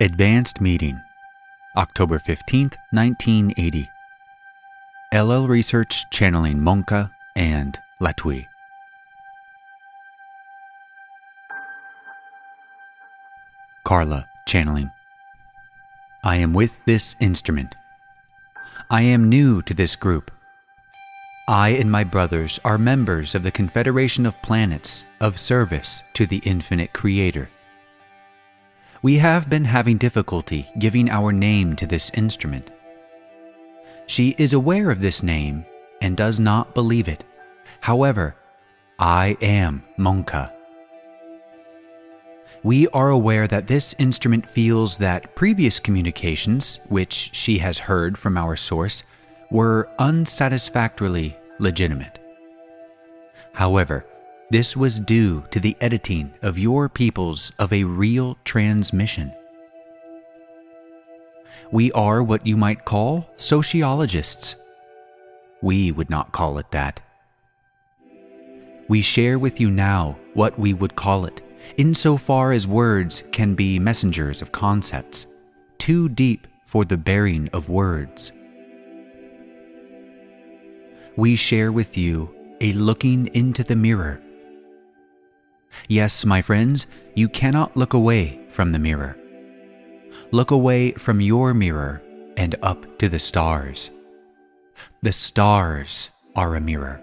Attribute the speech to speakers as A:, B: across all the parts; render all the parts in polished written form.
A: Advanced Meeting, October 15th, 1980. LL Research channeling Monka and Latwii. Carla channeling. I am with this instrument. I am new to this group. I and my brothers are members of the Confederation of Planets of service to the Infinite Creator. We have been having difficulty giving our name to this instrument. She is aware of this name and does not believe it. However, I am Monka. We are aware that this instrument feels that previous communications, which she has heard from our source, were unsatisfactorily legitimate. However, this was due to the editing of your peoples of a real transmission. We are what you might call sociologists. We would not call it that. We share with you now what we would call it, insofar as words can be messengers of concepts, too deep for the bearing of words. We share with you a looking into the mirror. Yes, my friends, you cannot look away from the mirror. Look away from your mirror and up to the stars. The stars are a mirror.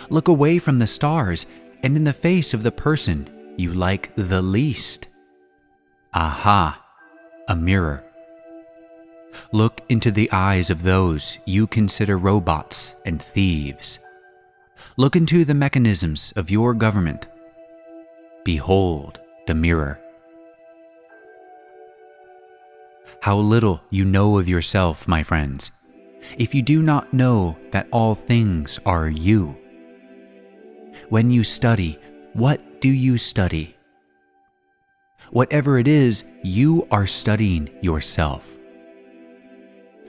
A: Look away from the stars and in the face of the person you like the least. Aha, a mirror. Look into the eyes of those you consider robots and thieves. Look into the mechanisms of your government. Behold the mirror. How little you know of yourself, my friends, if you do not know that all things are you. When you study, what do you study? Whatever it is, you are studying yourself.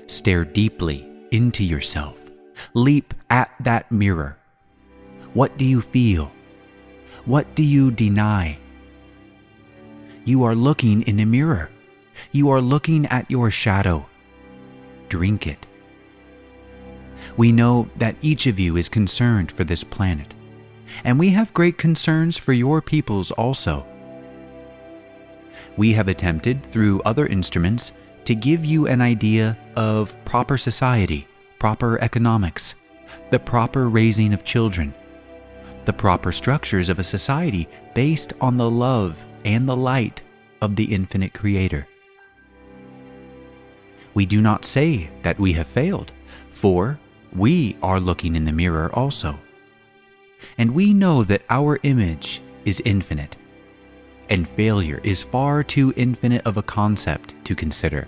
A: Stare deeply into yourself. Leap at that mirror. What do you feel? What do you deny? You are looking in a mirror. You are looking at your shadow. Drink it. We know that each of you is concerned for this planet, and we have great concerns for your peoples also. We have attempted through other instruments to give you an idea of proper society, proper economics, the proper raising of children, the proper structures of a society based on the love and the light of the Infinite Creator. We do not say that we have failed, for we are looking in the mirror also. And we know that our image is infinite, and failure is far too infinite of a concept to consider.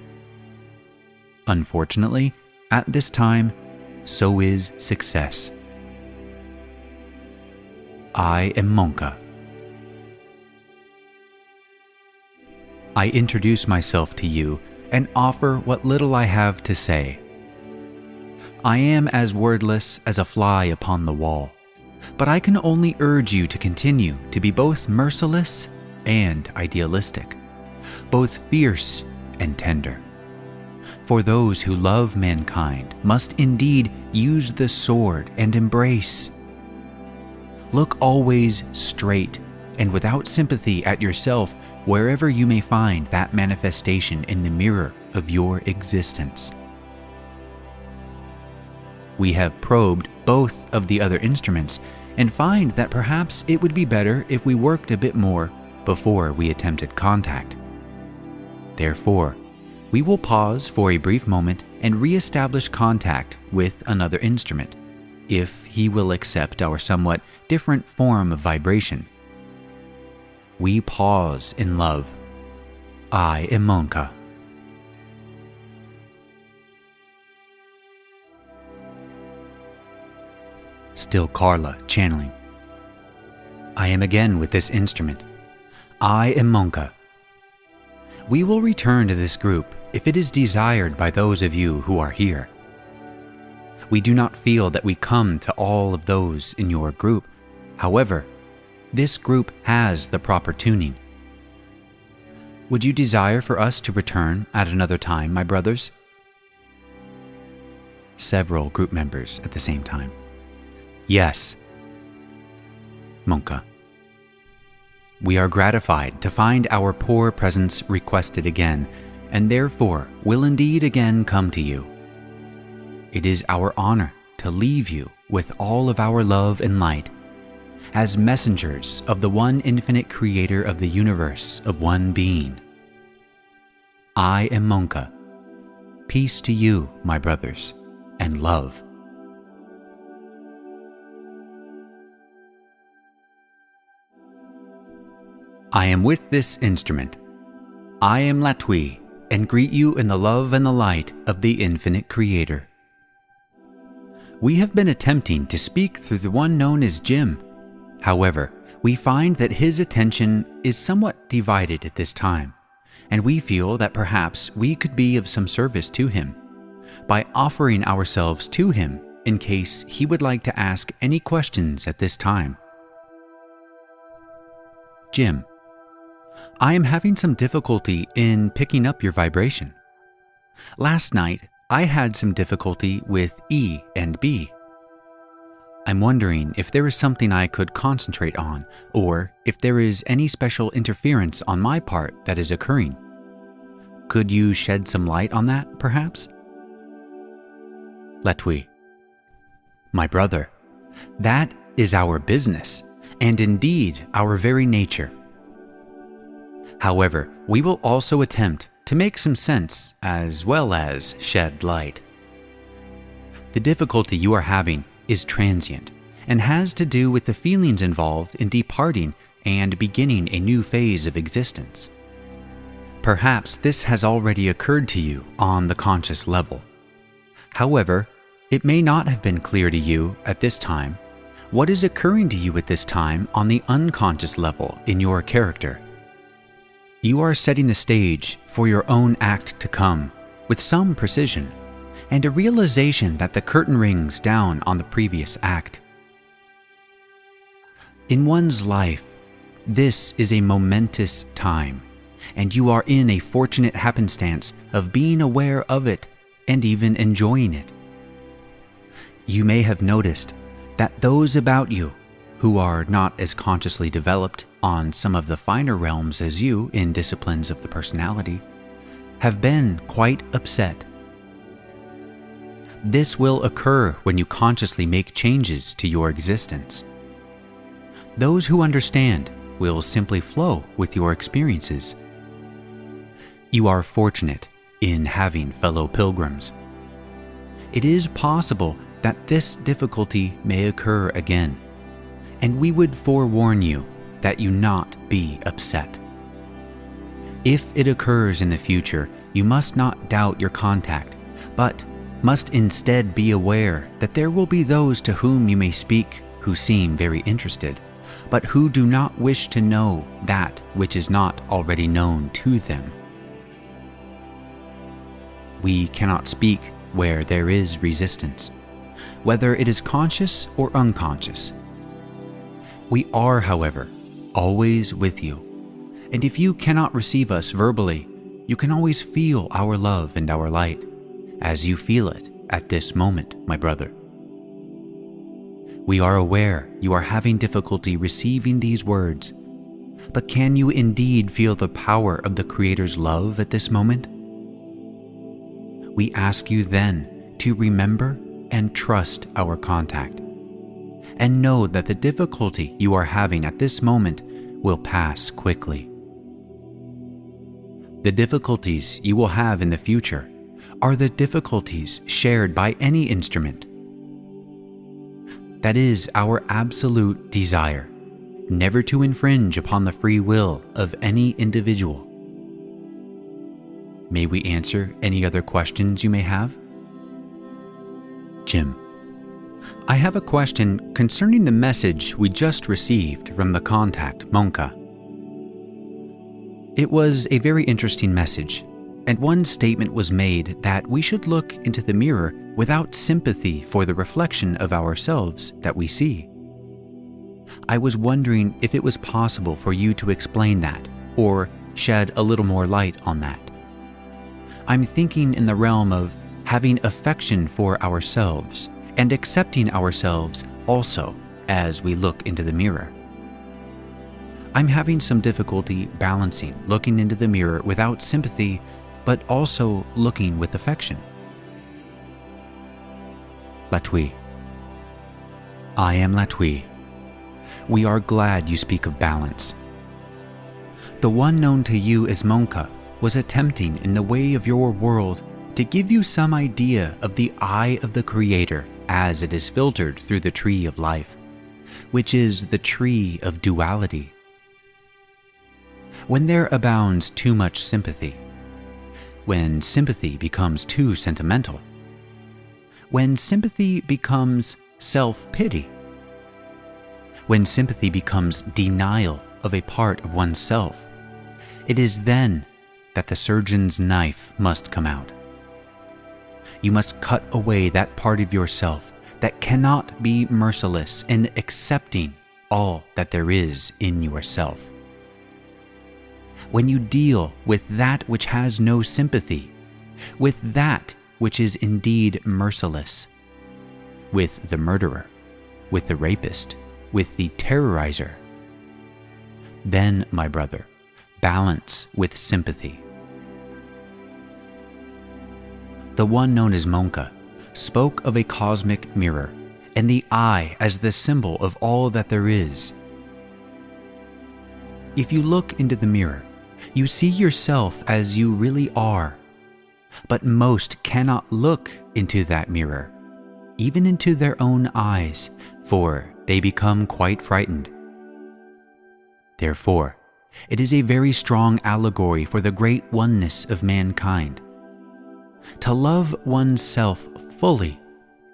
A: Unfortunately, at this time, so is success. I am Monka. I introduce myself to you and offer what little I have to say. I am as wordless as a fly upon the wall, but I can only urge you to continue to be both merciless and idealistic, both fierce and tender. For those who love mankind must indeed use the sword and embrace. Look always straight and without sympathy at yourself wherever you may find that manifestation in the mirror of your existence. We have probed both of the other instruments and find that perhaps it would be better if we worked a bit more before we attempted contact. Therefore, we will pause for a brief moment and re-establish contact with another instrument, if he will accept our somewhat different form of vibration. We pause in love. I am Monka. Still Carla channeling. I am again with this instrument. I am Monka. We will return to this group if it is desired by those of you who are here. We do not feel that we come to all of those in your group. However, this group has the proper tuning. Would you desire for us to return at another time, my brothers? Several group members at the same time. Yes. Monka. We are gratified to find our poor presence requested again, and therefore will indeed again come to you. It is our honor to leave you with all of our love and light, as messengers of the one infinite creator of the universe of one being. I am Monka. Peace to you, my brothers, and love. I am with this instrument. I am Latwii, and greet you in the love and the light of the infinite creator. We have been attempting to speak through the one known as Jim. However, we find that his attention is somewhat divided at this time, and we feel that perhaps we could be of some service to him by offering ourselves to him in case he would like to ask any questions at this time. Jim, I am having some difficulty in picking up your vibration. Last night, I had some difficulty with E and B. I'm wondering if there is something I could concentrate on, or if there is any special interference on my part that is occurring. Could you shed some light on that, perhaps? Latwii. My brother, that is our business, and indeed our very nature. However, we will also attempt to make some sense as well as shed light. The difficulty you are having is transient and has to do with the feelings involved in departing and beginning a new phase of existence. Perhaps this has already occurred to you on the conscious level. However, it may not have been clear to you at this time what is occurring to you at this time on the unconscious level in your character. You are setting the stage for your own act to come with some precision and a realization that the curtain rings down on the previous act. In one's life, this is a momentous time, and you are in a fortunate happenstance of being aware of it and even enjoying it. You may have noticed that those about you who are not as consciously developed on some of the finer realms as you in disciplines of the personality have been quite upset. This will occur when you consciously make changes to your existence. Those who understand will simply flow with your experiences. You are fortunate in having fellow pilgrims. It is possible that this difficulty may occur again, and we would forewarn you that you not be upset. If it occurs in the future, you must not doubt your contact, but must instead be aware that there will be those to whom you may speak who seem very interested, but who do not wish to know that which is not already known to them. We cannot speak where there is resistance, whether it is conscious or unconscious. We are, however, always with you, and if you cannot receive us verbally, you can always feel our love and our light, as you feel it at this moment, my brother. We are aware you are having difficulty receiving these words, but can you indeed feel the power of the Creator's love at this moment? We ask you then to remember and trust our contact, and know that the difficulty you are having at this moment will pass quickly. The difficulties you will have in the future are the difficulties shared by any instrument. That is our absolute desire, never to infringe upon the free will of any individual. May we answer any other questions you may have? Jim, I have a question concerning the message we just received from the contact, Monka. It was a very interesting message, and one statement was made that we should look into the mirror without sympathy for the reflection of ourselves that we see. I was wondering if it was possible for you to explain that, or shed a little more light on that. I'm thinking in the realm of having affection for ourselves and accepting ourselves also as we look into the mirror. I'm having some difficulty balancing looking into the mirror without sympathy, but also looking with affection. Latwii. I am Latwii. We are glad you speak of balance. The one known to you as Monka was attempting in the way of your world to give you some idea of the eye of the Creator as it is filtered through the tree of life, which is the tree of duality. When there abounds too much sympathy, when sympathy becomes too sentimental, when sympathy becomes self-pity, when sympathy becomes denial of a part of oneself, it is then that the surgeon's knife must come out. You must cut away that part of yourself that cannot be merciless in accepting all that there is in yourself. When you deal with that which has no sympathy, with that which is indeed merciless, with the murderer, with the rapist, with the terrorizer, then, my brother, balance with sympathy. The one known as Monka spoke of a cosmic mirror and the eye as the symbol of all that there is. If you look into the mirror, you see yourself as you really are, but most cannot look into that mirror, even into their own eyes, for they become quite frightened. Therefore, it is a very strong allegory for the great oneness of mankind. To love oneself fully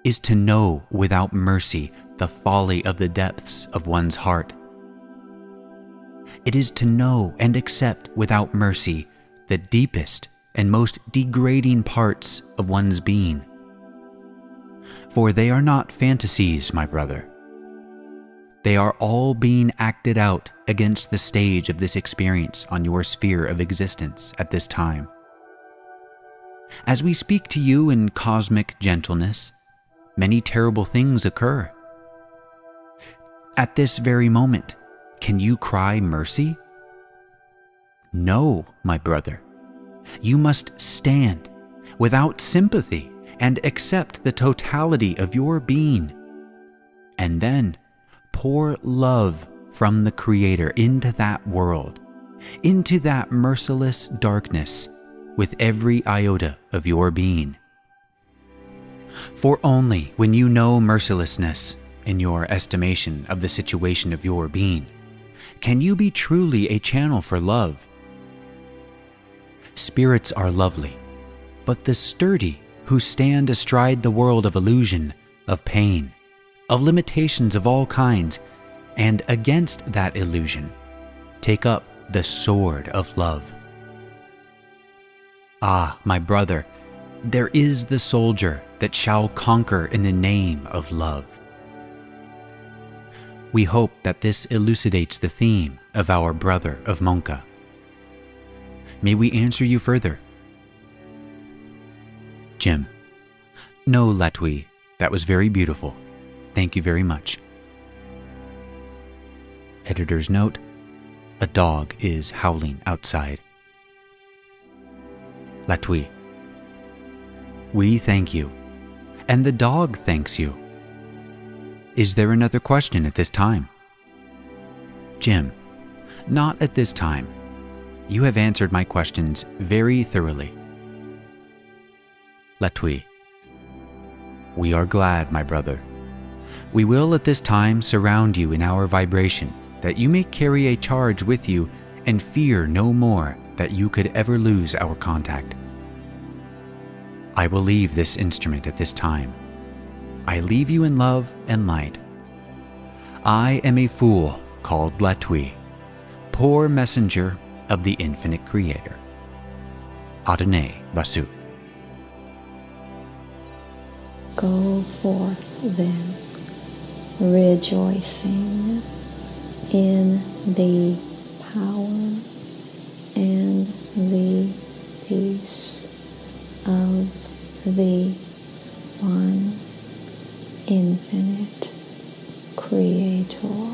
A: is to know without mercy the folly of the depths of one's heart. It is to know and accept without mercy the deepest and most degrading parts of one's being. For they are not fantasies, my brother. They are all being acted out against the stage of this experience on your sphere of existence at this time. As we speak to you in cosmic gentleness, many terrible things occur. At this very moment, can you cry mercy? No, my brother. You must stand without sympathy and accept the totality of your being, and then pour love from the Creator into that world, into that merciless darkness with every iota of your being. For only when you know mercilessness in your estimation of the situation of your being can you be truly a channel for love. Spirits are lovely, but the sturdy who stand astride the world of illusion, of pain, of limitations of all kinds, and against that illusion, take up the sword of love. Ah, my brother, there is the soldier that shall conquer in the name of love. We hope that this elucidates the theme of our brother of Monka. May we answer you further? Jim. No, Latwii, that was very beautiful. Thank you very much. Editor's note: a dog is howling outside. Latwii. We thank you, and the dog thanks you. Is there another question at this time? Jim. Not at this time. You have answered my questions very thoroughly. Latwii. We are glad, my brother. We will at this time surround you in our vibration, that you may carry a charge with you and fear no more that you could ever lose our contact. I will leave this instrument at this time. I leave you in love and light. I am a fool called Latwii, poor messenger of the infinite Creator. Adonai Basu.
B: Go forth then, rejoicing in the power and the peace of the one infinite Creator.